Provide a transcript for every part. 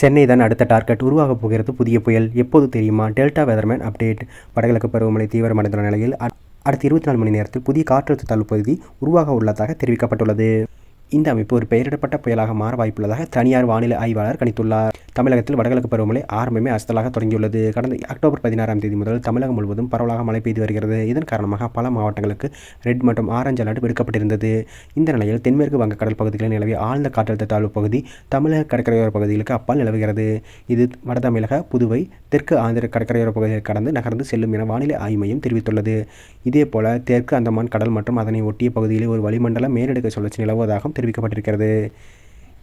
சென்னை தான் அடுத்த டார்கெட். உருவாகப் போகிறது புதிய புயல். எப்போது தெரியுமா? Delta weatherman update. வடகிழக்கு பருவமழை தீவிரமடைந்துள்ள நிலையில் அடுத்த 24 மணி நேரத்தில் புதிய காற்றழுத்த தாழ்வு பகுதி உருவாக உள்ளதாக தெரிவிக்கப்பட்டுள்ளது. இந்த அமைப்பு ஒரு பெயரிடப்பட்ட புயலாக மாற வாய்ப்புள்ளதாக தனியார் வானிலை ஆய்வாளர் கணித்துள்ளார். தமிழகத்தில் வடகிழக்கு பருவமழை ஆரம்பமே அசத்தலாக தொடங்கியுள்ளது. கடந்த அக்டோபர் 16ஆம் தேதி முதல் தமிழகம் முழுவதும் பரவலாக மழை பெய்து வருகிறது. இதன் காரணமாக பல மாவட்டங்களுக்கு ரெட் மற்றும் ஆரஞ்சு அலர்ட் விடுக்கப்பட்டிருந்தது. இந்த நிலையில் தென்மேற்கு வங்கக்கடல் பகுதிகளில் நிலவிய ஆழ்ந்த காற்றழுத்த தாழ்வு பகுதி தமிழக கடற்கரையோர பகுதிகளுக்கு அப்பால் நிலவுகிறது. இது வட தமிழக, புதுவை, தெற்கு ஆந்திர கடற்கரையோர பகுதிகளை கடந்து நகர்ந்து செல்லும் என வானிலை ஆய்வு மையம் தெரிவித்துள்ளது. இதேபோல தெற்கு அந்தமான் கடல் மற்றும் அதனை ஒட்டிய பகுதிகளில் ஒரு வளிமண்டல மேலடுக்கு சுழற்சி நிலவுவதாகவும் தெரிவிக்கப்பட்டிருக்கிறது.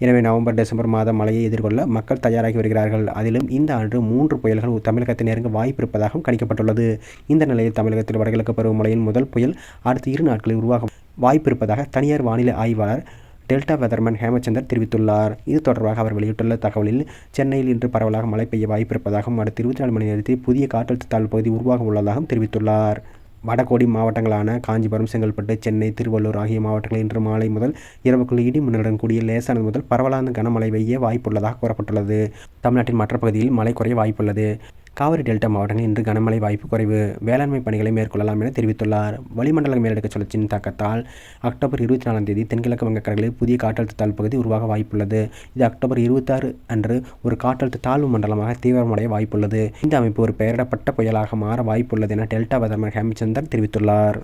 எனவே நவம்பர், டிசம்பர் மாத மழையை எதிர்கொள்ள மக்கள் தயாராகி வருகிறார்கள். அதிலும் இந்த ஆண்டு 3 புயல்கள் தமிழகத்தை நெருங்க வாய்ப்பு இருப்பதாகவும் கணிக்கப்பட்டுள்ளது. இந்த நிலையில் தமிழகத்தில் வடகிழக்கு பருவமழையின் முதல் புயல் அடுத்த 2 நாட்களில் உருவாக வாய்ப்பு இருப்பதாக தனியார் வானிலை ஆய்வாளர் டெல்டா வெதர்மேன் ஹேமச்சந்தர் தெரிவித்துள்ளார். இது தொடர்பாக அவர் வெளியிட்டுள்ள தகவலில் சென்னையில் இன்று பரவலாக மழை பெய்ய வாய்ப்பு இருப்பதாகவும் அடுத்த 24 மணி நேரத்தில் புதிய காற்றழுத்த தாழ்வு பகுதி உருவாக உள்ளதாகவும் தெரிவித்துள்ளார். வடகோடி மாவட்டங்களான காஞ்சிபுரம், செங்கல்பட்டு, சென்னை, திருவள்ளூர் ஆகிய மாவட்டங்களில் இன்று மாலை முதல் இரவுக்குள் இடி மின்னலுடன் கூடிய லேசானது முதல் பரவலான கனமழை பெய்ய வாய்ப்புள்ளதாக கூறப்பட்டுள்ளது. தமிழ்நாட்டின் மற்ற பகுதிகளில் மழை குறைய வாய்ப்புள்ளது. காவிரி டெல்டா மாவட்டங்களில் இன்று கனமழை வாய்ப்பு குறைவு. வேளாண்மை பணிகளை மேற்கொள்ளலாம் என தெரிவித்துள்ளார். வளிமண்டல மேலடுக்கு சுழற்சியின் தாக்கத்தால் அக்டோபர் 24ஆம் தேதி தென்கிழக்கு வங்கக்கடலில் புதிய காற்றழுத்த தாழ்வு பகுதி உருவாக வாய்ப்புள்ளது. இது அக்டோபர் 26 அன்று ஒரு காற்றழுத்த தாழ்வு மண்டலமாக தீவிரமடைய வாய்ப்புள்ளது. இந்த அமைப்பு ஒரு பெயரிடப்பட்ட புயலாக மாற வாய்ப்புள்ளது என டெல்டா வெதர்மேன் ஹேமச்சந்தர் தெரிவித்துள்ளார்.